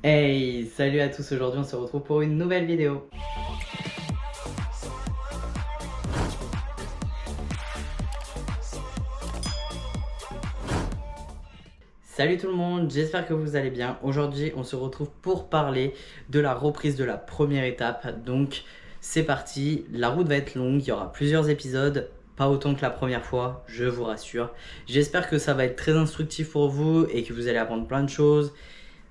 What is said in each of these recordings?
Hey, salut à tous, aujourd'hui on se retrouve pour une nouvelle vidéo. Salut tout le monde, j'espère que vous allez bien. Aujourd'hui on se retrouve pour parler de la reprise de la première étape. Donc c'est parti, la route va être longue, il y aura plusieurs épisodes. Pas autant que la première fois, je vous rassure. J'espère que ça va être très instructif pour vous et que vous allez apprendre plein de choses.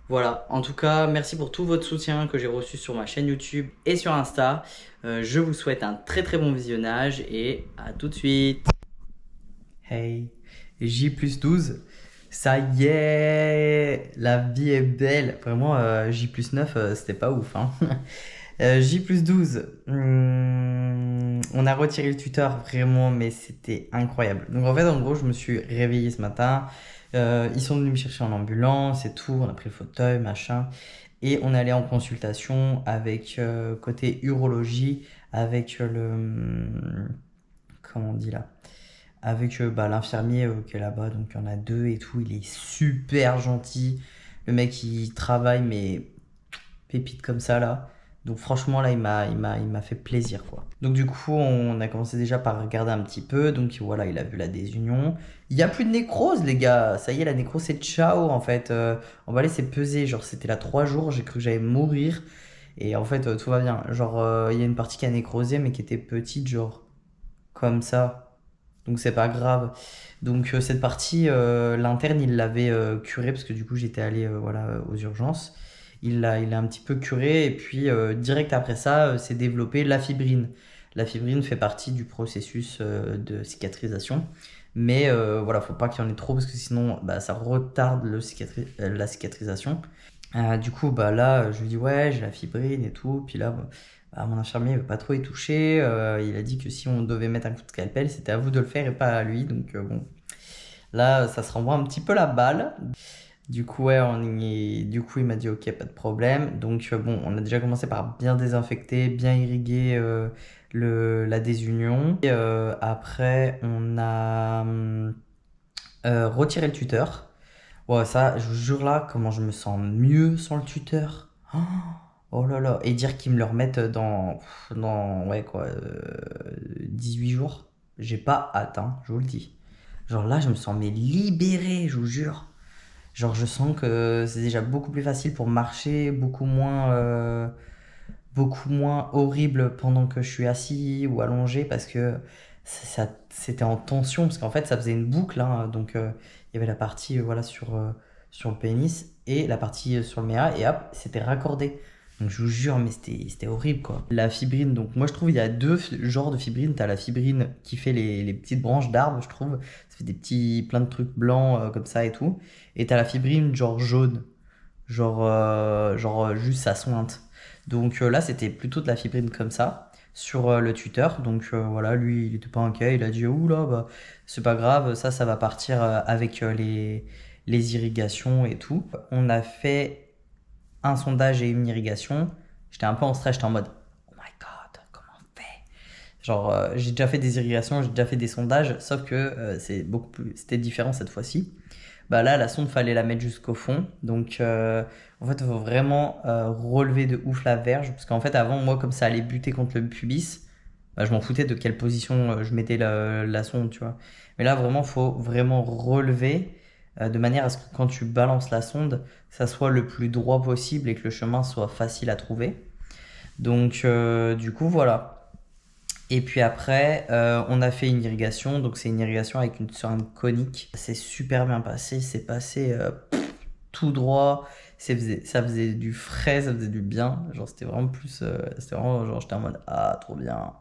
Voilà, en tout cas, merci pour tout votre soutien que j'ai reçu sur ma chaîne YouTube et sur Insta. Je vous souhaite un très très bon visionnage et à tout de suite. Hey, J+12, ça y est, la vie est belle. Vraiment, J+9, c'était pas ouf, hein. J+12, on a retiré le tuteur vraiment, mais c'était incroyable. Donc en fait, en gros, je me suis réveillé ce matin. Ils sont venus me chercher en ambulance et tout. On a pris le fauteuil, machin. Et on est allé en consultation avec côté urologie, avec comment on dit là? Avec l'infirmier qui est là-bas. Donc il y en a deux et tout. Il est super gentil. Le mec, il travaille, mais pépite comme ça là. Donc franchement là il m'a fait plaisir quoi. Donc du coup on a commencé déjà par regarder un petit peu. Donc voilà, il a vu la désunion. Il n'y a plus de nécrose les gars. Ça y est, la nécrose c'est ciao en fait. On va laisser peser. Genre c'était là 3 jours. J'ai cru que j'allais mourir. Et en fait tout va bien. Genre il y a une partie qui a nécrosé mais qui était petite genre comme ça. Donc c'est pas grave. Donc cette partie, l'interne, il l'avait curé parce que du coup j'étais allé voilà, aux urgences. Il l'a un petit peu curé et puis direct après ça, s'est développé la fibrine. La fibrine fait partie du processus de cicatrisation. Mais voilà, faut pas qu'il y en ait trop parce que sinon bah, ça retarde la cicatrisation. Du coup, bah là, je lui dis ouais, j'ai la fibrine et tout. Puis là, bah, mon infirmier veut pas trop y toucher. Il a dit que si on devait mettre un coup de scalpel, c'était à vous de le faire et pas à lui. Donc bon, là, ça se renvoie un petit peu la balle. Du coup, ouais, du coup, il m'a dit ok, pas de problème. Donc bon, on a déjà commencé par bien désinfecter, bien irriguer la désunion. Et après, on a retiré le tuteur. Ouais, ça, je vous jure là, comment je me sens mieux sans le tuteur. Oh, oh là là. Et dire qu'ils me le remettent dans ouais, quoi, 18 jours. J'ai pas hâte, hein, je vous le dis. Genre là, je me sens mais libéré, je vous jure. Genre, je sens que c'est déjà beaucoup plus facile pour marcher, beaucoup moins horrible pendant que je suis assis ou allongé parce que c'était en tension. Parce qu'en fait, ça faisait une boucle, hein, donc il y avait la partie voilà, sur le pénis et la partie sur le méa et hop, c'était raccordé. Donc je vous jure, mais c'était horrible quoi. La fibrine, donc moi je trouve il y a deux genres de fibrine. T'as la fibrine qui fait les petites branches d'arbres, je trouve. Ça fait plein de trucs blancs comme ça et tout. Et t'as la fibrine genre jaune, genre juste ça sointe. Donc là, c'était plutôt de la fibrine comme ça sur le tuteur. Donc voilà, lui, il était pas inquiet. Il a dit, ouh là, bah, c'est pas grave, ça va partir avec les irrigations et tout. On a fait un sondage et une irrigation. J'étais un peu en stress, j'étais en mode, oh my god, comment on fait? Genre, j'ai déjà fait des irrigations, j'ai déjà fait des sondages, sauf que c'était différent cette fois-ci. Bah là, la sonde, fallait la mettre jusqu'au fond. Donc, en fait, il faut vraiment relever de ouf la verge. Parce qu'en fait, avant, moi, comme ça allait buter contre le pubis, bah, je m'en foutais de quelle position je mettais la sonde, tu vois. Mais là, vraiment, faut vraiment relever de manière à ce que quand tu balances la sonde, ça soit le plus droit possible et que le chemin soit facile à trouver. Donc, du coup, voilà. Et puis après, on a fait une irrigation. Donc, c'est une irrigation avec une seringue conique. C'est super bien passé. C'est passé tout droit. Ça faisait du frais, ça faisait du bien. Genre, c'était vraiment plus. C'était vraiment genre, j'étais en mode ah, trop bien.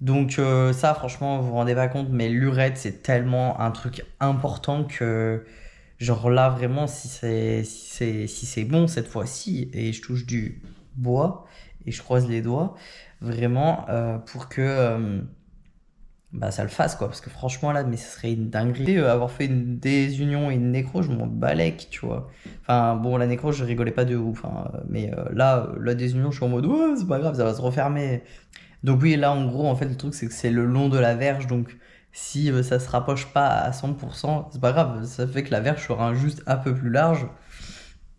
Donc, ça, franchement, vous vous rendez pas compte, mais l'urètre, c'est tellement un truc important que. Genre là, vraiment, si c'est bon cette fois-ci, et je touche du bois, et je croise les doigts, vraiment, pour que bah, ça le fasse, quoi. Parce que franchement, là, mais ce serait une dinguerie. Avoir fait une désunion et une nécro, je m'en balèque, tu vois. Enfin, bon, la nécro, je rigolais pas de ouf, hein, mais là, la désunion, je suis en mode, ouais, c'est pas grave, ça va se refermer. Donc oui, là, en gros, en fait, le truc, c'est que c'est le long de la verge, donc si ça se rapproche pas à 100%, c'est pas grave, ça fait que la verge sera juste un peu plus large.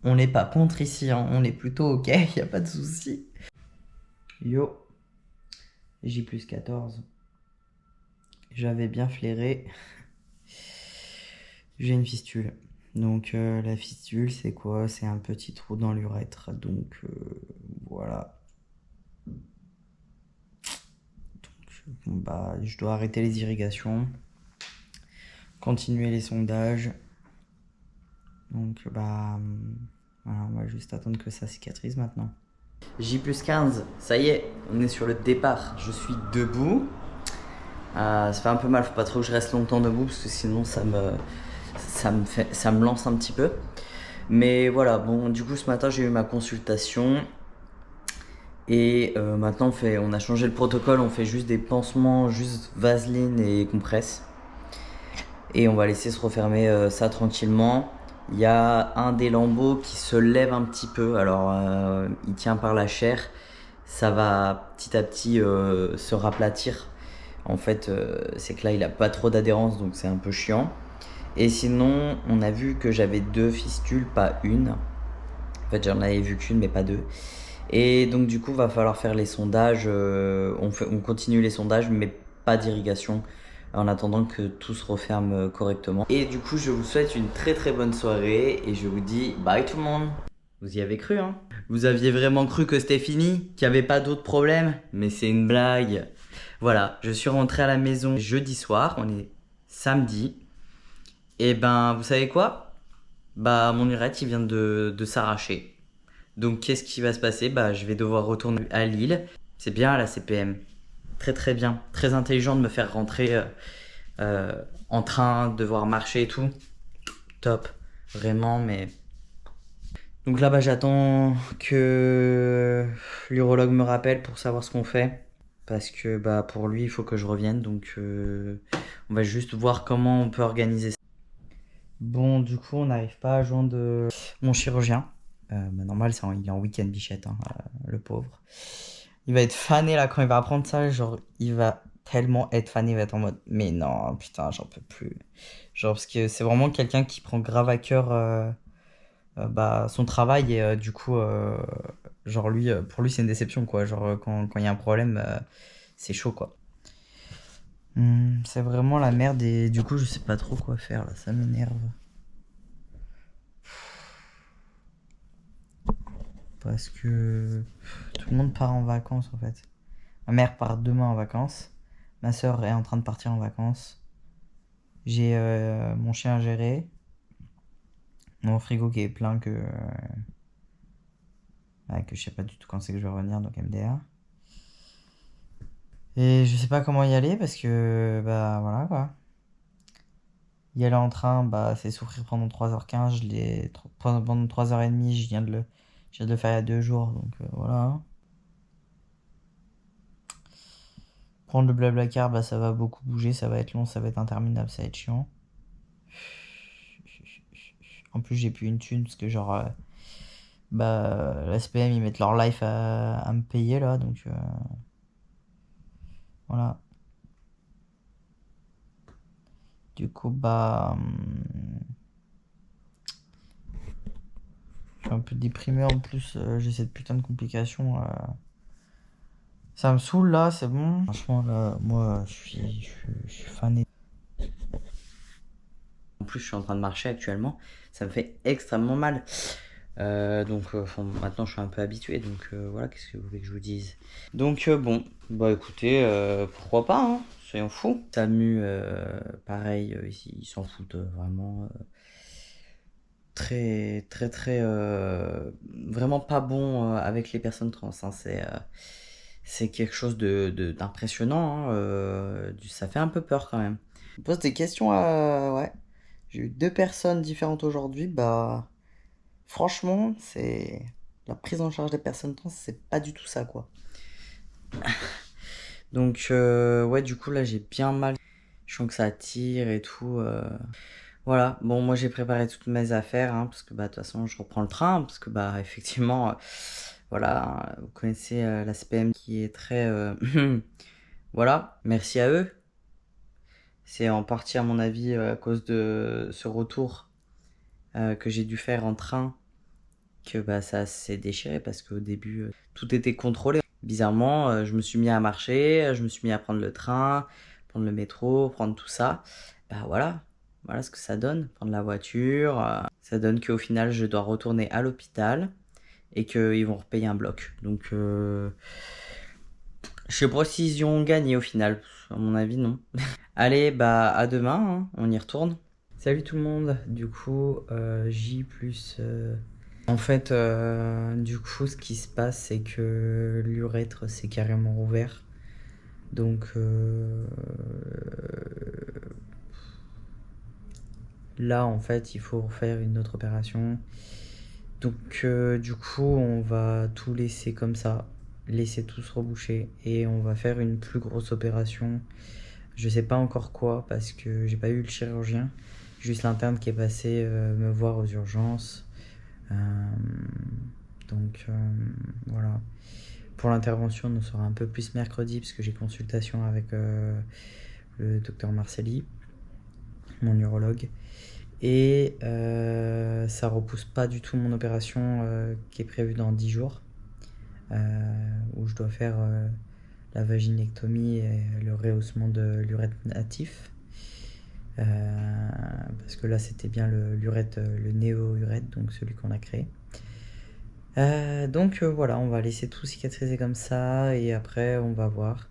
On n'est pas contre ici, hein. On est plutôt ok, y a pas de souci. Yo, J plus 14. J'avais bien flairé. J'ai une fistule. Donc la fistule, c'est quoi? C'est un petit trou dans l'urètre. Donc voilà. Bon, bah, je dois arrêter les irrigations, continuer les sondages. Donc bah voilà, on va juste attendre que ça cicatrise maintenant. J plus 15, ça y est, on est sur le départ. Je suis debout. Ça fait un peu mal, faut pas trop que je reste longtemps debout parce que sinon ça me lance un petit peu. Mais voilà, bon, du coup ce matin j'ai eu ma consultation et maintenant on a changé le protocole, on fait juste des pansements, juste vaseline et compresse. Et on va laisser se refermer ça tranquillement. Il y a un des lambeaux qui se lève un petit peu, alors il tient par la chair. Ça va petit à petit se raplatir. En fait, c'est que là, il a pas trop d'adhérence, donc c'est un peu chiant. Et sinon, on a vu que j'avais 2 fistules, pas une. En fait, j'en avais vu qu'une, mais pas 2. Et donc, du coup, va falloir faire les sondages. On continue les sondages, mais pas d'irrigation, en attendant que tout se referme correctement. Et du coup, je vous souhaite une très très bonne soirée et je vous dis bye tout le monde. Vous y avez cru, hein? Vous aviez vraiment cru que c'était fini? Qu'il n'y avait pas d'autres problèmes? Mais c'est une blague. Voilà, je suis rentré à la maison jeudi soir, on est samedi. Et ben, vous savez quoi? Bah, mon urètre, il vient de s'arracher. Donc, qu'est-ce qui va se passer? Bah, je vais devoir retourner à Lille. C'est bien la CPM. Très très bien. Très intelligent de me faire rentrer en train, devoir marcher et tout. Top. Vraiment, mais... Donc là, bah, j'attends que l'urologue me rappelle pour savoir ce qu'on fait. Parce que bah, pour lui, il faut que je revienne. Donc on va juste voir comment on peut organiser ça. Bon, du coup, on n'arrive pas à joindre mon chirurgien. Bah, normal, il est en week-end bichette, hein, le pauvre. Il va être fané là quand il va apprendre ça. Genre, il va tellement être fané, il va être en mode mais non, putain, j'en peux plus. Genre, parce que c'est vraiment quelqu'un qui prend grave à cœur bah, son travail et du coup, genre, lui, pour lui, c'est une déception quoi. Genre, quand il y a un problème, c'est chaud quoi. C'est vraiment la merde et du coup, je sais pas trop quoi faire là, ça m'énerve. Parce que tout le monde part en vacances en fait. Ma mère part demain en vacances. Ma soeur est en train de partir en vacances. J'ai mon chien à gérer. Mon frigo qui est plein que je sais pas du tout quand c'est que je vais revenir, donc MDR. Et je sais pas comment y aller parce que bah voilà quoi. Y aller en train, bah c'est souffrir pendant 3h15. Pendant 3h30, je viens de le faire il y a 2 jours, donc voilà. Prendre le Blablacar, bah ça va beaucoup bouger, ça va être long, ça va être interminable, ça va être chiant. En plus, j'ai plus une thune parce que genre bah la SPM ils mettent leur life à me payer là, donc voilà. Du coup bah je suis un peu déprimé en plus, j'ai cette putain de complication. Ça me saoule là, c'est bon. Franchement là, moi je suis fané. En plus, je suis en train de marcher actuellement, ça me fait extrêmement mal. Donc maintenant je suis un peu habitué, donc voilà, qu'est-ce que vous voulez que je vous dise. Donc bon, bah écoutez, pourquoi pas, hein, soyons fous. Samu, pareil, ils s'en foutent vraiment. Très très très vraiment pas bon avec les personnes trans, hein. C'est quelque chose d'impressionnant, hein, ça fait un peu peur quand même. Je me pose des questions, ouais. J'ai eu 2 personnes différentes aujourd'hui, bah franchement, c'est la prise en charge des personnes trans, c'est pas du tout ça quoi. Donc ouais, du coup là j'ai bien mal. Je sens que ça tire et tout. Voilà, bon moi j'ai préparé toutes mes affaires, hein, parce que bah de toute façon je reprends le train, parce que bah effectivement, voilà, vous connaissez la CPM qui est très... voilà, merci à eux. C'est en partie à mon avis à cause de ce retour que j'ai dû faire en train que bah, ça s'est déchiré parce qu'au début, tout était contrôlé. Bizarrement, je me suis mis à marcher, je me suis mis à prendre le train, prendre le métro, prendre tout ça. Bah voilà ce que ça donne, prendre la voiture. Ça donne qu'au final, je dois retourner à l'hôpital et qu'ils vont repayer un bloc. Donc, je sais pas s'ils y ont gagné au final. À mon avis, non. Allez, bah à demain, hein, on y retourne. Salut tout le monde, du coup, J plus... En fait, du coup, ce qui se passe, c'est que l'urètre s'est carrément ouvert. Donc, là, en fait, il faut refaire une autre opération. Donc, du coup, on va tout laisser comme ça, laisser tout se reboucher, et on va faire une plus grosse opération. Je sais pas encore quoi, parce que j'ai pas eu le chirurgien, juste l'interne qui est passé me voir aux urgences. Donc, voilà. Pour l'intervention, on sera un peu plus mercredi, parce que j'ai consultation avec le docteur Marcelli, mon neurologue. Et ça repousse pas du tout mon opération qui est prévue dans 10 jours, où je dois faire la vaginectomie et le rehaussement de l'urètre natif. Parce que là, c'était bien l'urètre, le néo-urètre, donc celui qu'on a créé. Donc voilà, on va laisser tout cicatriser comme ça, et après, on va voir.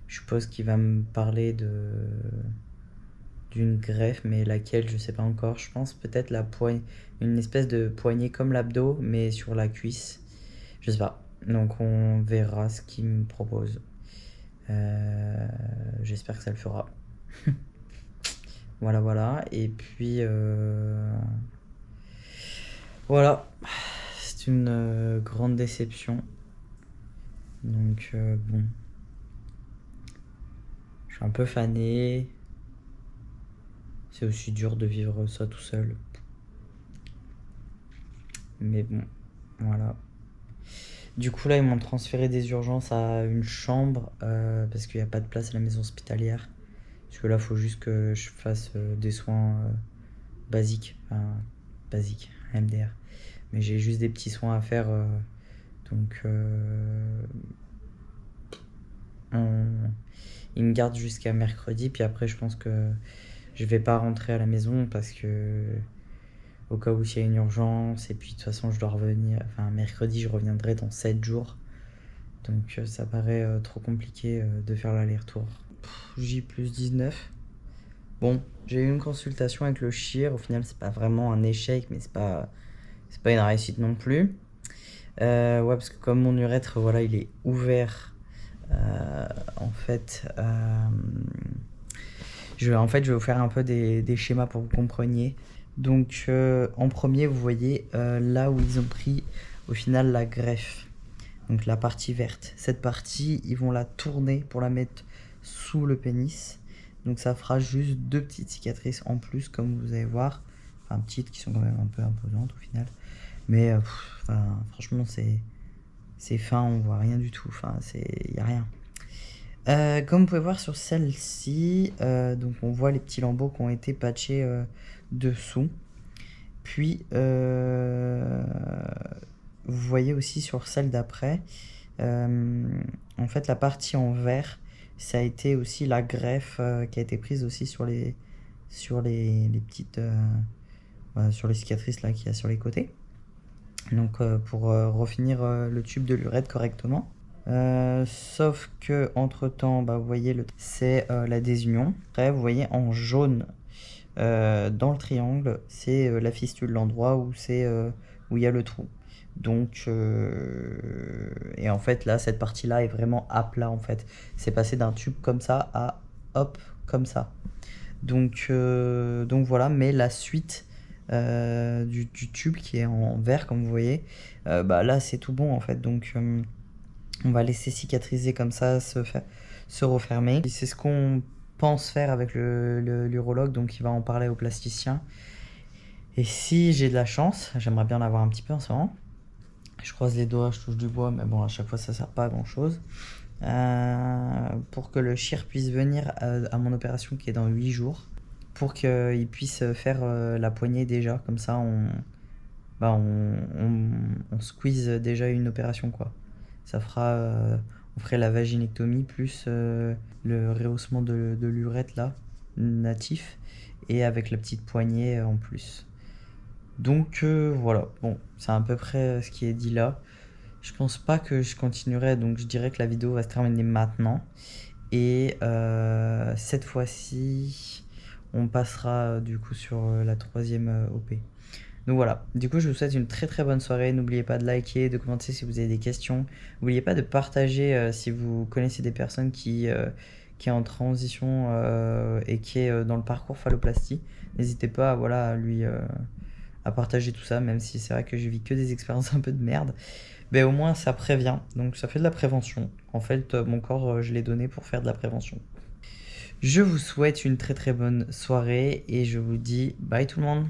Je suppose qu'il va me parler d'une greffe, mais laquelle, je sais pas encore. Je pense peut-être une espèce de poignée comme l'abdos, mais sur la cuisse. Je sais pas. Donc on verra ce qu'il me propose. J'espère que ça le fera. Voilà. Et puis voilà. C'est une grande déception. Donc bon. Je suis un peu fané. C'est aussi dur de vivre ça tout seul. Mais bon, voilà. Du coup, là, ils m'ont transféré des urgences à une chambre parce qu'il n'y a pas de place à la maison hospitalière. Parce que là, il faut juste que je fasse des soins basiques. Enfin, basiques, MDR. Mais j'ai juste des petits soins à faire. Donc, ils me gardent jusqu'à mercredi. Puis après, je pense que je vais pas rentrer à la maison parce que au cas où il y a une urgence, et puis de toute façon je dois revenir, enfin mercredi je reviendrai dans 7 jours, donc ça paraît trop compliqué de faire l'aller-retour. J plus 19. Bon, j'ai eu une consultation avec le chir, au final c'est pas vraiment un échec, mais c'est pas une réussite non plus. Ouais, parce que comme mon urètre, voilà, il est ouvert, en fait, je vais vous faire un peu des schémas pour que vous compreniez. Donc en premier, vous voyez là où ils ont pris au final la greffe, donc la partie verte. Cette partie, ils vont la tourner pour la mettre sous le pénis. Donc ça fera juste 2 petites cicatrices en plus, comme vous allez voir. Enfin, petites, qui sont quand même un peu imposantes au final. Mais franchement, c'est fin, on voit rien du tout. Enfin, il n'y a rien. Comme vous pouvez voir sur celle-ci, donc on voit les petits lambeaux qui ont été patchés dessous. Puis vous voyez aussi sur celle d'après, en fait la partie en vert, ça a été aussi la greffe qui a été prise aussi sur les petites sur les cicatrices là qu'il y a sur les côtés. Donc pour refinir le tube de l'urètre correctement. Sauf que entre temps, vous voyez, c'est la désunion. Après, vous voyez en jaune dans le triangle, c'est la fistule, l'endroit où où il y a le trou. Donc, et en fait, là, cette partie-là est vraiment à plat. En fait, c'est passé d'un tube comme ça à hop comme ça. Donc voilà. Mais la suite du tube qui est en vert, comme vous voyez, là, c'est tout bon en fait. Donc on va laisser cicatriser comme ça, se refermer. C'est ce qu'on pense faire avec l'urologue, donc il va en parler au plasticien. Et si j'ai de la chance, j'aimerais bien en avoir un petit peu en ce moment. Je croise les doigts, je touche du bois, mais bon, à chaque fois ça sert pas à grand chose. Pour que le chir puisse venir à mon opération qui est dans 8 jours, pour qu'il puisse faire la poignée déjà, comme ça bah on squeeze déjà une opération quoi. Ça fera, on ferait la vaginectomie plus le rehaussement de l'urètre là, natif, et avec la petite poignée en plus. Donc voilà, bon, c'est à peu près ce qui est dit là. Je pense pas que je continuerai, donc je dirais que la vidéo va se terminer maintenant. Et cette fois-ci, on passera du coup sur la troisième OP. Donc voilà, du coup je vous souhaite une très très bonne soirée. N'oubliez pas de liker, de commenter si vous avez des questions. N'oubliez pas de partager si vous connaissez des personnes qui est en transition et qui est dans le parcours phalloplastie. N'hésitez pas voilà, à partager tout ça, même si c'est vrai que je vis que des expériences un peu de merde. Mais au moins ça prévient, donc ça fait de la prévention. En fait, mon corps, je l'ai donné pour faire de la prévention. Je vous souhaite une très très bonne soirée et je vous dis bye tout le monde.